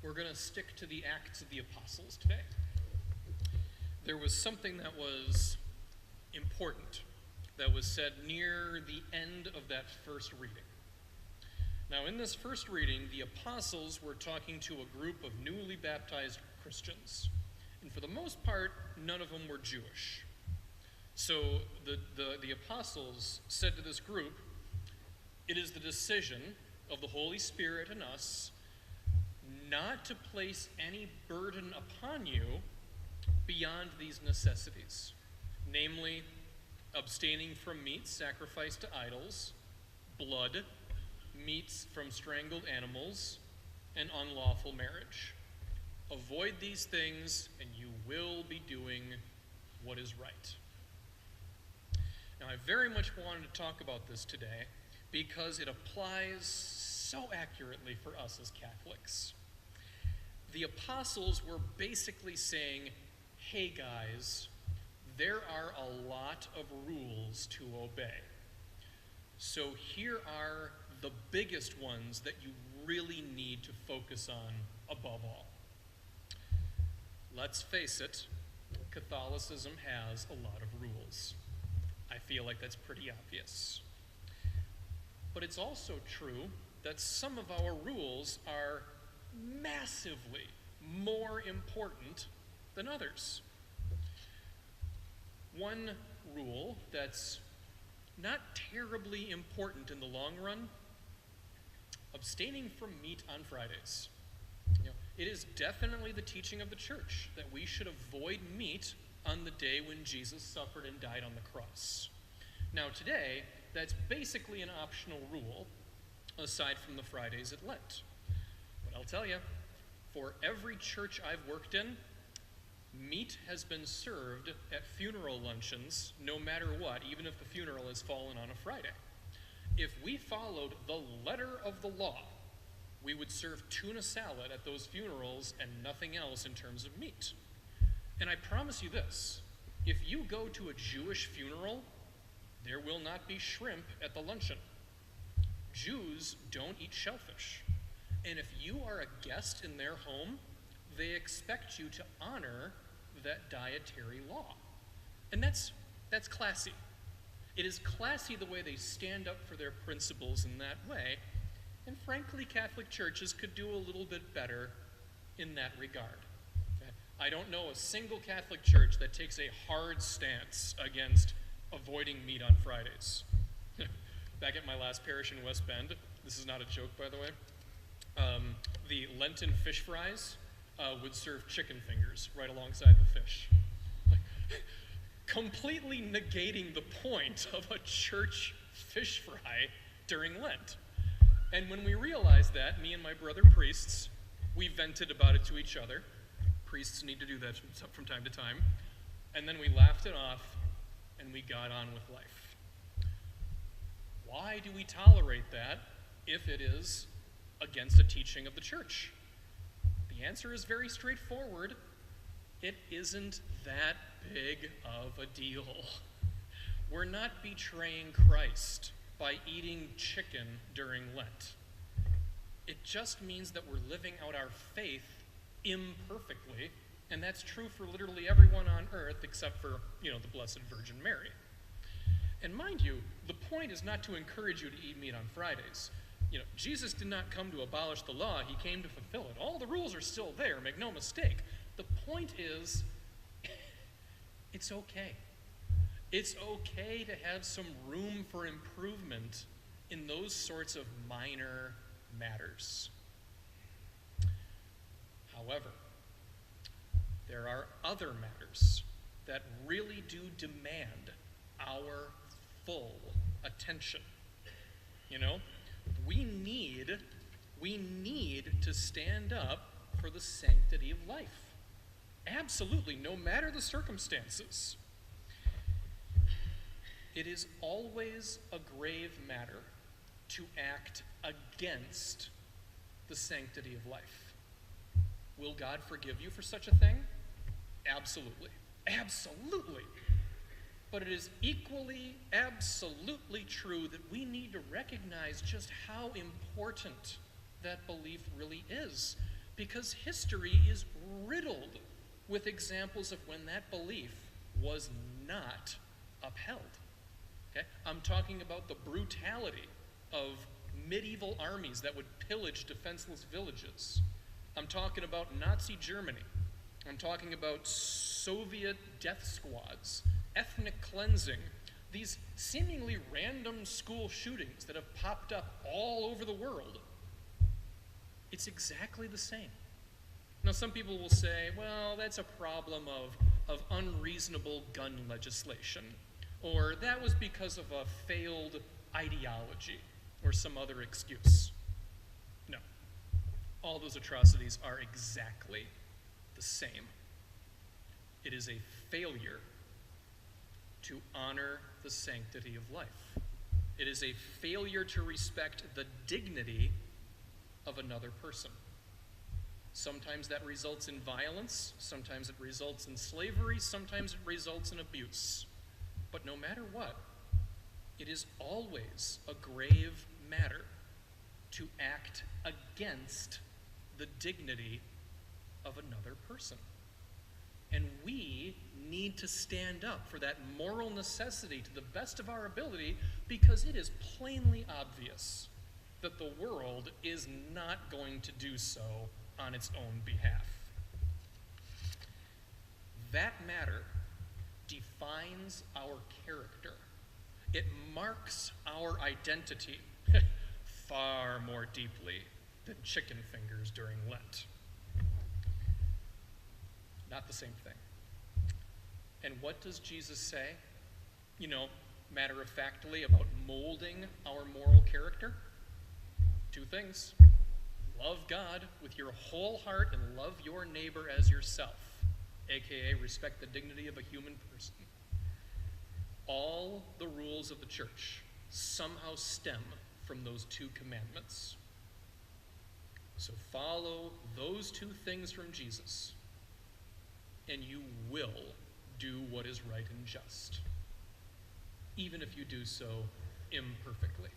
We're going to stick to the Acts of the Apostles today. There was something that was important that was said near the end of that first reading. Now, in this first reading, the apostles were talking to a group of newly baptized Christians. And for the most part, none of them were Jewish. So the apostles said to this group, "It is the decision of the Holy Spirit and us not to place any burden upon you beyond these necessities, namely abstaining from meat sacrificed to idols, blood, meats from strangled animals, and unlawful marriage. Avoid these things, and you will be doing what is right." Now, I very much wanted to talk about this today because it applies so accurately for us as Catholics. The apostles were basically saying, hey guys, there are a lot of rules to obey. So here are the biggest ones that you really need to focus on above all. Let's face it, Catholicism has a lot of rules. I feel like that's pretty obvious. But it's also true that some of our rules are massively more important than others. One rule that's not terribly important in the long run, abstaining from meat on Fridays. It is definitely the teaching of the church that we should avoid meat on the day when Jesus suffered and died on the cross. Now today, that's basically an optional rule, aside from the Fridays at Lent. But I'll tell you, for every church I've worked in, meat has been served at funeral luncheons, no matter what, even if the funeral has fallen on a Friday. If we followed the letter of the law, we would serve tuna salad at those funerals and nothing else in terms of meat. And I promise you this, if you go to a Jewish funeral, there will not be shrimp at the luncheon. Jews don't eat shellfish. And if you are a guest in their home, they expect you to honor that dietary law. And that's classy. It is classy the way they stand up for their principles in that way. And frankly, Catholic churches could do a little bit better in that regard. Okay? I don't know a single Catholic church that takes a hard stance against avoiding meat on Fridays. Back at my last parish in West Bend, this is not a joke, by the way, the Lenten fish fries would serve chicken fingers right alongside the fish. Completely negating the point of a church fish fry during Lent. And when we realized that, me and my brother priests, we vented about it to each other. Priests need to do that from time to time. And then we laughed it off, and we got on with life. Why do we tolerate that if it is against a teaching of the church? The answer is very straightforward. It isn't that big of a deal. We're not betraying Christ by eating chicken during Lent. It just means that we're living out our faith imperfectly, and that's true for literally everyone on earth except for, the Blessed Virgin Mary. And mind you, the point is not to encourage you to eat meat on Fridays. Jesus did not come to abolish the law, he came to fulfill it. All the rules are still there, make no mistake. The point is, it's okay. It's okay to have some room for improvement in those sorts of minor matters. However, there are other matters that really do demand our full attention. We need to stand up for the sanctity of life. Absolutely, no matter the circumstances. It is always a grave matter to act against the sanctity of life. Will God forgive you for such a thing? Absolutely. Absolutely. But it is equally, absolutely true that we need to recognize just how important that belief really is. because history is riddled with examples of when that belief was not upheld. Okay? I'm talking about the brutality of medieval armies that would pillage defenseless villages. I'm talking about Nazi Germany. I'm talking about Soviet death squads, ethnic cleansing, these seemingly random school shootings that have popped up all over the world. It's exactly the same. Now, some people will say, well, that's a problem of unreasonable gun legislation, or that was because of a failed ideology, or some other excuse. No. All those atrocities are exactly the same. It is a failure to honor the sanctity of life. It is a failure to respect the dignity of another person. Sometimes that results in violence, sometimes it results in slavery, sometimes it results in abuse. But no matter what, it is always a grave matter to act against the dignity of another person. And we need to stand up for that moral necessity to the best of our ability, because it is plainly obvious that the world is not going to do so on its own behalf. That matter defines our character. It marks our identity far more deeply than chicken fingers during Lent. Not the same thing. And what does Jesus say, matter-of-factly about molding our moral character? 2 things. Love God with your whole heart and love your neighbor as yourself, aka respect the dignity of a human person. All the rules of the church somehow stem from those 2 commandments. So follow those 2 things from Jesus, and you will do what is right and just, even if you do so imperfectly.